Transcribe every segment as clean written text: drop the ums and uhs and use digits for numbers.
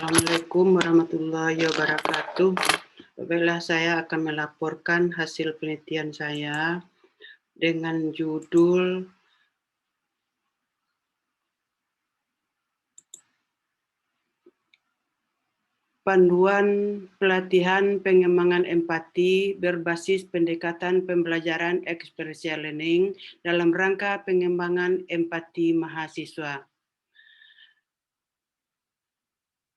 Assalamualaikum warahmatullahi wabarakatuh. Baiklah, saya akan melaporkan hasil penelitian saya dengan judul Panduan Pelatihan Pengembangan Empati berbasis pendekatan pembelajaran experiential learning dalam rangka pengembangan empati mahasiswa.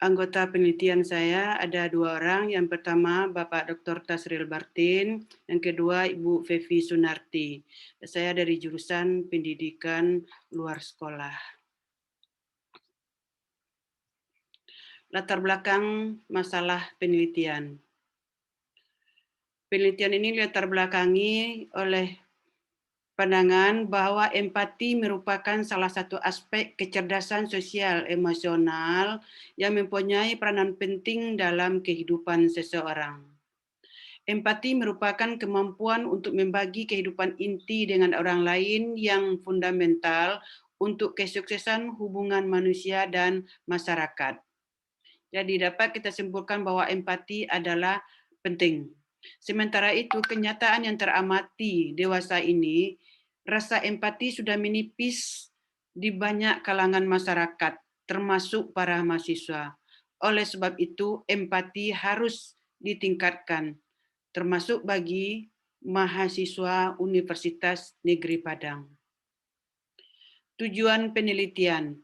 Anggota penelitian saya ada 2 orang. Yang pertama, Bapak Dr. Tasril Bartin. Yang kedua, Ibu Fevi Sunarti. Saya dari jurusan pendidikan luar sekolah. Latar belakang masalah penelitian. Penelitian ini latar belakangi oleh pandangan bahwa empati merupakan salah satu aspek kecerdasan sosial emosional yang mempunyai peranan penting dalam kehidupan seseorang. Empati merupakan kemampuan untuk membagi kehidupan inti dengan orang lain yang fundamental untuk kesuksesan hubungan manusia dan masyarakat. Jadi dapat kita simpulkan bahwa empati adalah penting. Sementara itu, kenyataan yang teramati dewasa ini, rasa empati sudah menipis di banyak kalangan masyarakat, termasuk para mahasiswa. Oleh sebab itu, empati harus ditingkatkan, termasuk bagi mahasiswa Universitas Negeri Padang. Tujuan penelitian.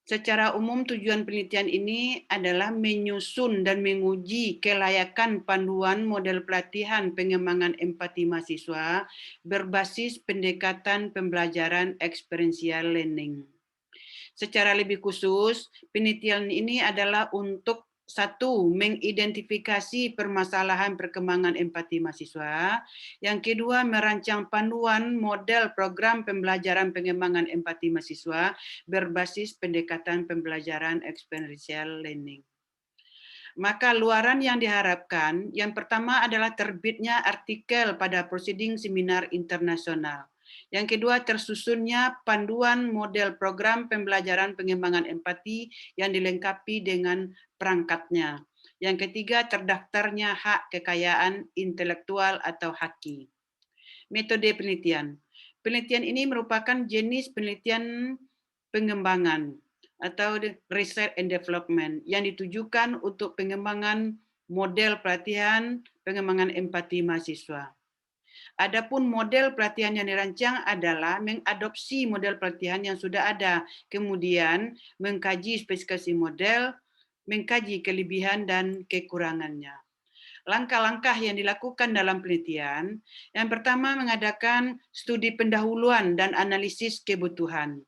Secara umum tujuan penelitian ini adalah menyusun dan menguji kelayakan panduan model pelatihan pengembangan empati mahasiswa berbasis pendekatan pembelajaran experiential learning. Secara lebih khusus, penelitian ini adalah untuk 1. Mengidentifikasi permasalahan perkembangan empati mahasiswa. Yang kedua, merancang panduan model program pembelajaran pengembangan empati mahasiswa berbasis pendekatan pembelajaran experiential learning. Maka luaran yang diharapkan, yang pertama adalah terbitnya artikel pada proceeding seminar internasional. Yang kedua, tersusunnya panduan model program pembelajaran pengembangan empati yang dilengkapi dengan perangkatnya. Yang ketiga, terdaftarnya hak kekayaan intelektual atau HAKI. Metode penelitian. Penelitian ini merupakan jenis penelitian pengembangan atau research and development yang ditujukan untuk pengembangan model pelatihan pengembangan empati mahasiswa. Adapun model pelatihan yang dirancang adalah mengadopsi model pelatihan yang sudah ada, kemudian mengkaji spesifikasi model, mengkaji kelebihan dan kekurangannya. Langkah-langkah yang dilakukan dalam penelitian, yang pertama mengadakan studi pendahuluan dan analisis kebutuhan.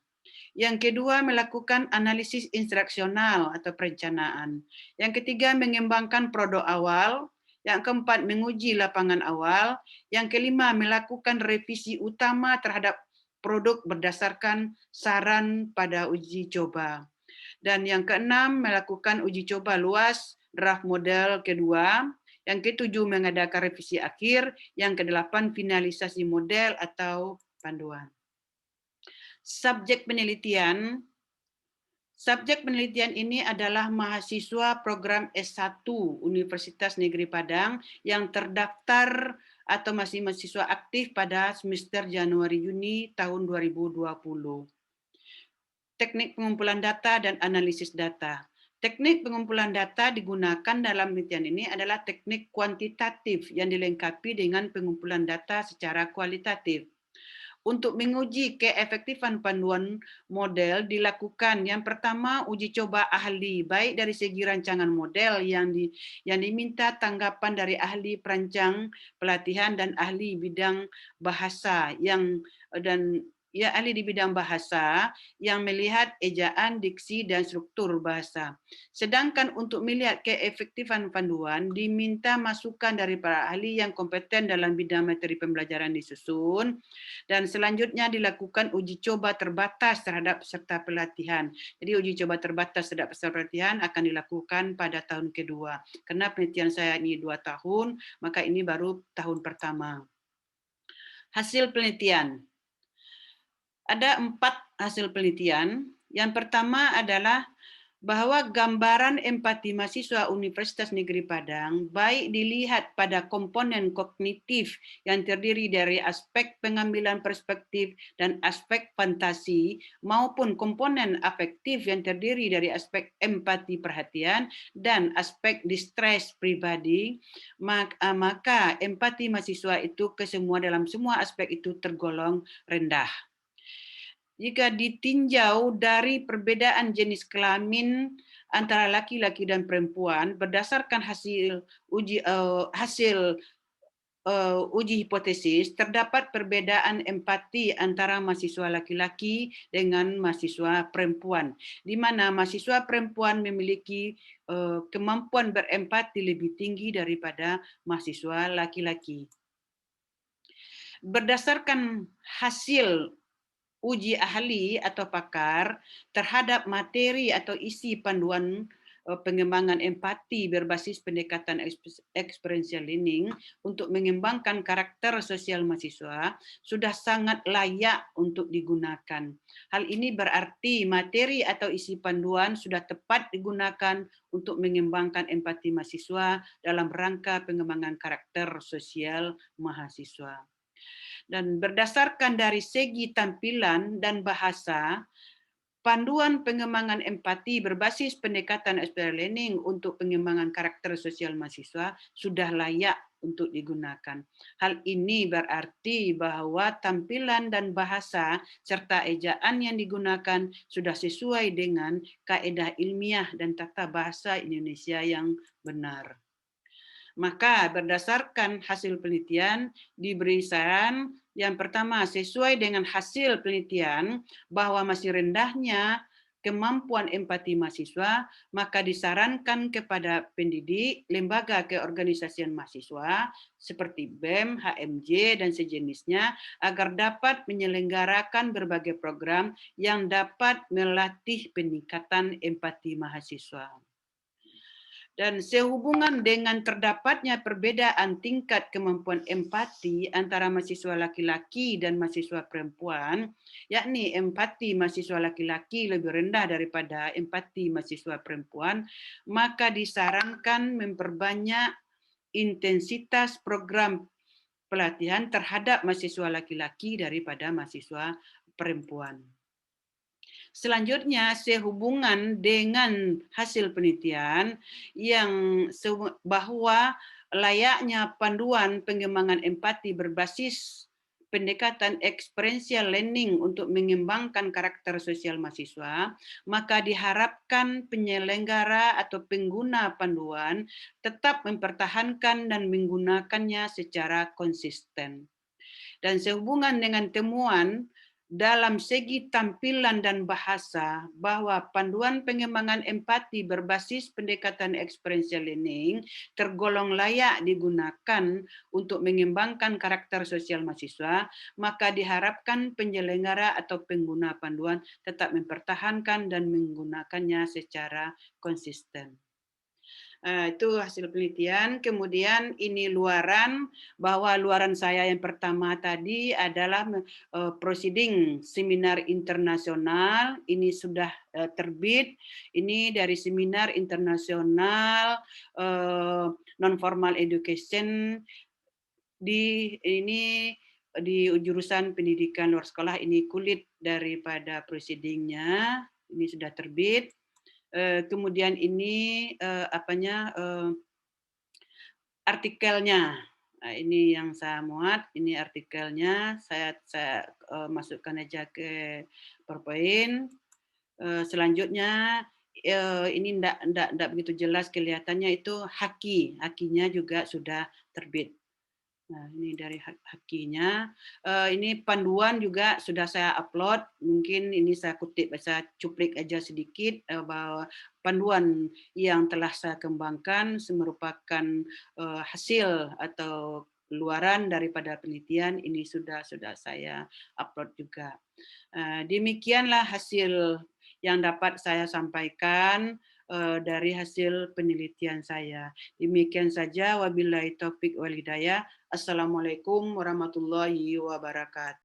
Yang kedua, melakukan analisis instruksional atau perencanaan. Yang ketiga, mengembangkan produk awal. Yang keempat, menguji lapangan awal. Yang kelima, melakukan revisi utama terhadap produk berdasarkan saran pada uji coba. Dan yang keenam, melakukan uji coba luas draft model kedua. Yang ketujuh, mengadakan revisi akhir. Yang kedelapan, finalisasi model atau panduan. Subjek penelitian ini adalah mahasiswa program S1 Universitas Negeri Padang yang terdaftar atau masih mahasiswa aktif pada semester Januari-Juni tahun 2020. Teknik pengumpulan data dan analisis data. Teknik pengumpulan data digunakan dalam penelitian ini adalah teknik kuantitatif yang dilengkapi dengan pengumpulan data secara kualitatif. Untuk menguji keefektifan panduan model dilakukan yang pertama uji coba ahli, baik dari segi rancangan model yang diminta tanggapan dari ahli perancang pelatihan dan ahli bidang bahasa ahli di bidang bahasa yang melihat ejaan, diksi, dan struktur bahasa. Sedangkan untuk melihat keefektifan panduan, diminta masukan dari para ahli yang kompeten dalam bidang materi pembelajaran disusun, dan selanjutnya dilakukan uji coba terbatas terhadap peserta pelatihan. Jadi uji coba terbatas terhadap peserta pelatihan akan dilakukan pada tahun kedua. Karena penelitian saya ini 2 tahun, maka ini baru tahun pertama. Hasil penelitian. Ada 4 hasil penelitian. Yang pertama adalah bahwa gambaran empati mahasiswa Universitas Negeri Padang baik dilihat pada komponen kognitif yang terdiri dari aspek pengambilan perspektif dan aspek fantasi maupun komponen afektif yang terdiri dari aspek empati perhatian dan aspek distress pribadi, maka empati mahasiswa itu dalam semua aspek itu tergolong rendah. Jika ditinjau dari perbedaan jenis kelamin antara laki-laki dan perempuan berdasarkan hasil uji hipotesis, terdapat perbedaan empati antara mahasiswa laki-laki dengan mahasiswa perempuan, di mana mahasiswa perempuan memiliki kemampuan berempati lebih tinggi daripada mahasiswa laki-laki. Berdasarkan hasil uji ahli atau pakar terhadap materi atau isi panduan pengembangan empati berbasis pendekatan experiential learning untuk mengembangkan karakter sosial mahasiswa sudah sangat layak untuk digunakan. Hal ini berarti materi atau isi panduan sudah tepat digunakan untuk mengembangkan empati mahasiswa dalam rangka pengembangan karakter sosial mahasiswa. Dan berdasarkan dari segi tampilan dan bahasa, panduan pengembangan empati berbasis pendekatan experiential learning untuk pengembangan karakter sosial mahasiswa sudah layak untuk digunakan. Hal ini berarti bahwa tampilan dan bahasa serta ejaan yang digunakan sudah sesuai dengan kaedah ilmiah dan tata bahasa Indonesia yang benar. Maka berdasarkan hasil penelitian diberi saran yang pertama sesuai dengan hasil penelitian bahwa masih rendahnya kemampuan empati mahasiswa, maka disarankan kepada pendidik, lembaga keorganisasian mahasiswa seperti BEM, HMJ, dan sejenisnya agar dapat menyelenggarakan berbagai program yang dapat melatih peningkatan empati mahasiswa. Dan sehubungan dengan terdapatnya perbedaan tingkat kemampuan empati antara mahasiswa laki-laki dan mahasiswa perempuan, yakni empati mahasiswa laki-laki lebih rendah daripada empati mahasiswa perempuan, maka disarankan memperbanyak intensitas program pelatihan terhadap mahasiswa laki-laki daripada mahasiswa perempuan. Selanjutnya, sehubungan dengan hasil penelitian yang bahwa layaknya panduan pengembangan empati berbasis pendekatan experiential learning untuk mengembangkan karakter sosial mahasiswa, maka diharapkan penyelenggara atau pengguna panduan tetap mempertahankan dan menggunakannya secara konsisten. Dan sehubungan dengan temuan dalam segi tampilan dan bahasa bahwa panduan pengembangan empati berbasis pendekatan experiential learning tergolong layak digunakan untuk mengembangkan karakter sosial mahasiswa, maka diharapkan penyelenggara atau pengguna panduan tetap mempertahankan dan menggunakannya secara konsisten. Itu hasil penelitian. Kemudian ini luaran, bahwa luaran saya yang pertama tadi adalah proceeding seminar internasional. Ini sudah terbit. Ini dari seminar internasional non formal education di jurusan pendidikan luar sekolah. Ini kulit daripada proceedingnya. Ini sudah terbit. Kemudian ini artikelnya. Nah, ini yang saya muat, ini artikelnya. Saya masukkan aja ke PowerPoint. Selanjutnya ini enggak begitu jelas kelihatannya, itu hakinya juga sudah terbit. Nah, ini dari hakinya. Ini panduan juga sudah saya upload. Mungkin ini saya kutip, saya cuplik aja sedikit bahwa panduan yang telah saya kembangkan merupakan hasil atau luaran daripada penelitian. Ini sudah saya upload juga. Demikianlah hasil yang dapat saya sampaikan dari hasil penelitian saya. Demikian saja, wabillahi taufik wal hidayah. Assalamualaikum warahmatullahi wabarakatuh.